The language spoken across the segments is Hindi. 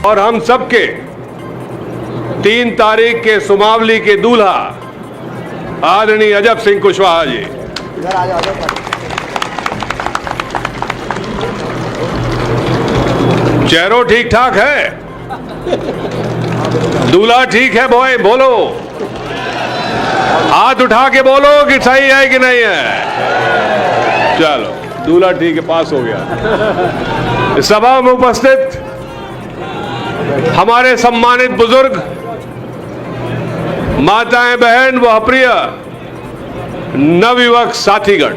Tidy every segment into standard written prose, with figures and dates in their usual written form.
और हम सबके 3 तारीख के सुमावली के दूल्हा आदरणीय अजब सिंह कुशवाहा जी। चेहरो ठीक ठाक है, दूल्हा ठीक है बॉय, बोलो, हाथ उठा के बोलो कि सही है कि नहीं है। चलो, दूल्हा ठीक है, पास हो गया। सभा में उपस्थित हमारे सम्मानित बुजुर्ग, माताएं, बहन व प्रिय नवयुवक साथीगण,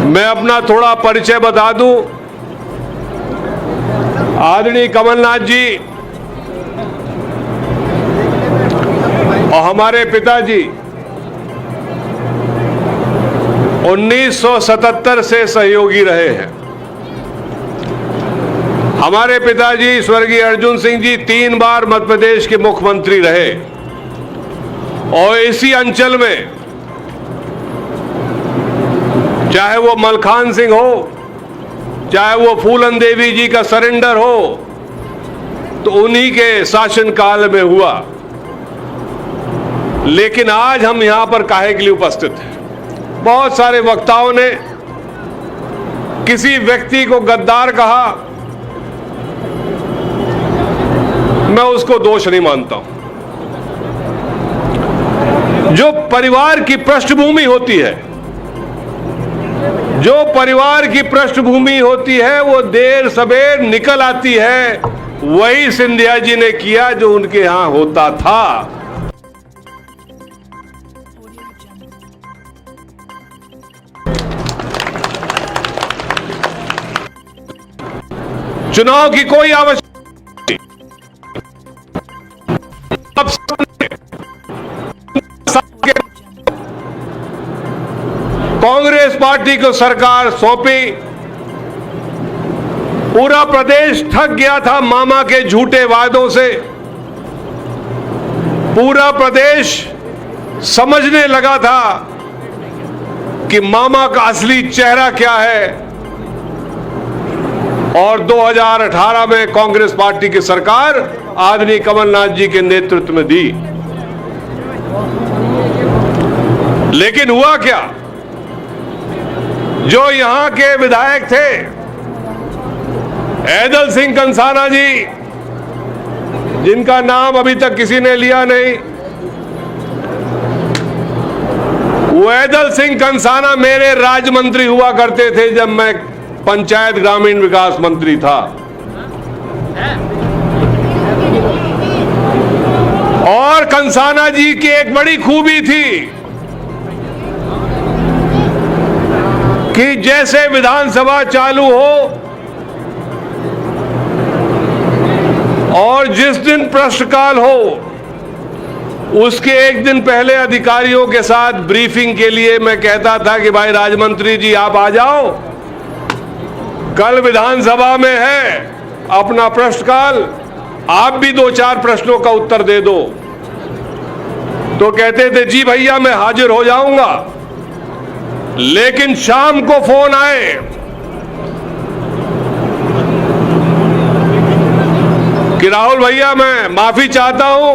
मैं अपना थोड़ा परिचय बता दूं। आदरणीय कमलनाथ जी और हमारे पिताजी 1977 से सहयोगी रहे हैं। हमारे पिताजी स्वर्गीय अर्जुन सिंह जी 3 बार मध्य प्रदेश के मुख्यमंत्री रहे और इसी अंचल में चाहे वो मलखान सिंह हो, चाहे वो फूलन देवी जी का सरेंडर हो, तो उन्हीं के शासनकाल में हुआ। लेकिन आज हम यहां पर काहे के लिए उपस्थित हैं? बहुत सारे वक्ताओं ने किसी व्यक्ति को गद्दार कहा, मैं उसको दोष नहीं मानता हूं। जो परिवार की पृष्ठभूमि होती है, जो परिवार की पृष्ठभूमि होती है, वो देर सवेर निकल आती है। वही सिंधिया जी ने किया जो उनके यहां होता था। चुनाव की कोई आवश्यकता नहीं। कांग्रेस पार्टी को सरकार सौंपी, पूरा प्रदेश थक गया था मामा के झूठे वादों से। पूरा प्रदेश समझने लगा था कि मामा का असली चेहरा क्या है। और 2018 में कांग्रेस पार्टी की सरकार आदरणीय कमलनाथ जी के नेतृत्व में दी। लेकिन हुआ क्या? जो यहां के विधायक थे, ऐदल सिंह कंसाना जी, जिनका नाम अभी तक किसी ने लिया नहीं, वो ऐदल सिंह कंसाना मेरे राज्य मंत्री हुआ करते थे जब मैं पंचायत ग्रामीण विकास मंत्री था। और कंसाना जी की एक बड़ी खूबी थी कि जैसे विधानसभा चालू हो और जिस दिन प्रश्नकाल हो, उसके एक दिन पहले अधिकारियों के साथ ब्रीफिंग के लिए मैं कहता था कि भाई राज्यमंत्री जी आप आ जाओ, कल विधानसभा में है अपना प्रश्नकाल, आप भी 2-4 प्रश्नों का उत्तर दे दो। तो कहते थे जी भैया मैं हाजिर हो जाऊंगा। लेकिन शाम को फोन आए कि राहुल भैया मैं माफी चाहता हूं,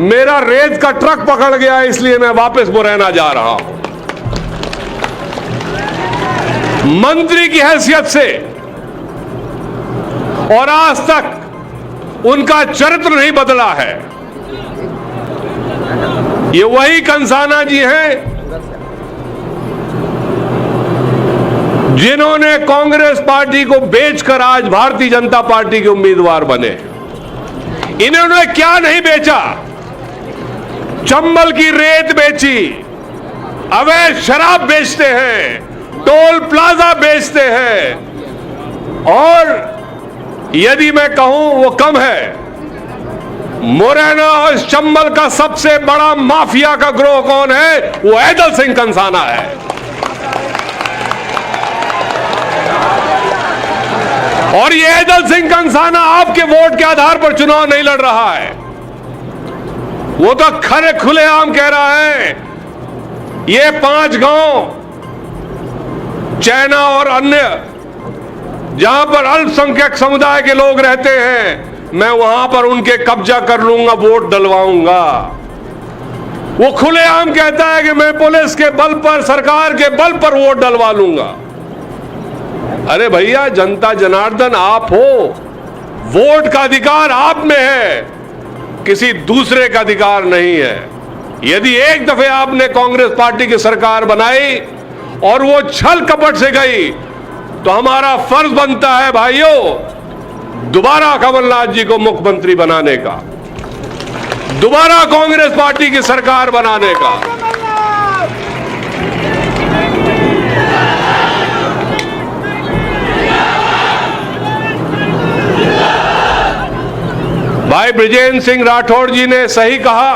मेरा रेत का ट्रक पकड़ गया इसलिए मैं वापस मुरैना जा रहा हूं। मंत्री की हैसियत से और आज तक उनका चरित्र नहीं बदला है। ये वही कंसाना जी हैं जिन्होंने कांग्रेस पार्टी को बेचकर आज भारतीय जनता पार्टी के उम्मीदवार बने। इन्होंने क्या नहीं बेचा? चंबल की रेत बेची, अवैध शराब बेचते हैं, टोल प्लाजा बेचते हैं, और यदि मैं कहूं वो कम है, मुरैना और चंबल का सबसे बड़ा माफिया का ग्रोह कौन है? वो ऐदल सिंह कंसाना है। और ये ऐदल सिंह कंसाना आपके वोट के आधार पर चुनाव नहीं लड़ रहा है, वो तो खरे खुलेआम कह रहा है ये 5 गांव चैना और अन्य जहां पर अल्पसंख्यक समुदाय के लोग रहते हैं, मैं वहां पर उनके कब्जा कर लूंगा, वोट डलवाऊंगा। वो खुलेआम कहता है कि मैं पुलिस के बल पर, सरकार के बल पर वोट डलवा लूंगा। अरे भैया, जनता जनार्दन आप हो, वोट का अधिकार आप में है, किसी दूसरे का अधिकार नहीं है। यदि एक दफे आपने कांग्रेस पार्टी की सरकार बनाई और वो छल कपट से गई, तो हमारा फर्ज बनता है भाइयों, दोबारा कमलनाथ जी को मुख्यमंत्री बनाने का, दोबारा कांग्रेस पार्टी की सरकार बनाने का। भाई बृजेंद्र सिंह राठौड़ जी ने सही कहा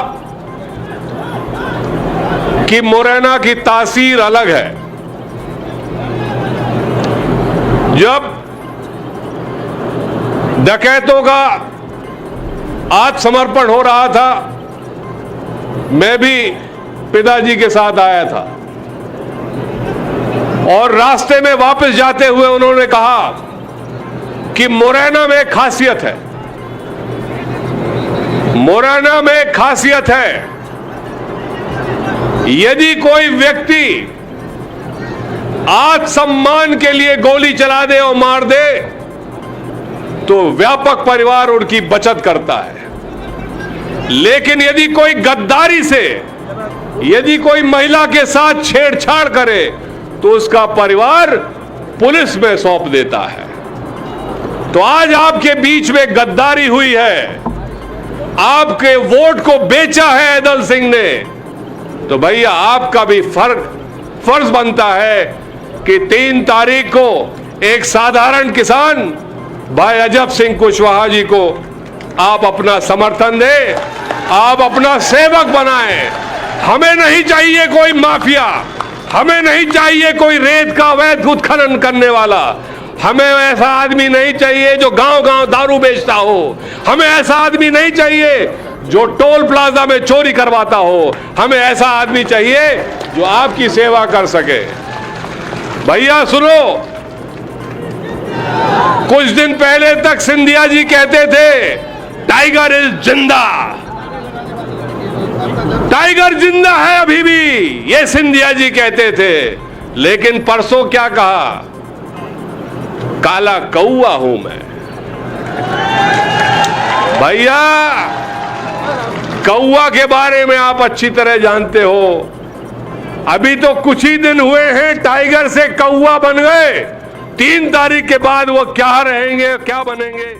कि मुरैना की तासीर अलग है। जब डकैतों का आत्मसमर्पण हो रहा था, मैं भी पिताजी के साथ आया था और रास्ते में वापस जाते हुए उन्होंने कहा कि मुरैना में एक खासियत है, मुरैना में एक खासियत है, यदि कोई व्यक्ति आत्मसम्मान के लिए गोली चला दे और मार दे तो व्यापक परिवार उनकी बचत करता है, लेकिन यदि कोई गद्दारी से, यदि कोई महिला के साथ छेड़छाड़ करे तो उसका परिवार पुलिस में सौंप देता है। तो आज आपके बीच में गद्दारी हुई है, आपके वोट को बेचा है ऐदल सिंह ने, तो भैया आपका भी फर्ज बनता है कि 3 तारीख को एक साधारण किसान भाई अजब सिंह कुशवाहा जी को आप अपना समर्थन दें, आप अपना सेवक बनाएं। हमें नहीं चाहिए कोई माफिया, हमें नहीं चाहिए कोई रेत का अवैध उत्खनन करने वाला, हमें ऐसा आदमी नहीं चाहिए जो गांव-गांव दारू बेचता हो, हमें ऐसा आदमी नहीं चाहिए जो टोल प्लाजा में चोरी करवाता हो, हमें ऐसा आदमी चाहिए जो आपकी सेवा कर सके। भैया सुनो, कुछ दिन पहले तक सिंधिया जी कहते थे टाइगर इज जिंदा, टाइगर जिंदा है अभी भी, ये सिंधिया जी कहते थे, लेकिन परसों क्या कहा, काला कौआ हूं मैं। भैया कौआ के बारे में आप अच्छी तरह जानते हो, अभी तो कुछ ही दिन हुए हैं टाइगर से कौआ बन गए, 3 तारीख के बाद वो क्या रहेंगे, क्या बनेंगे।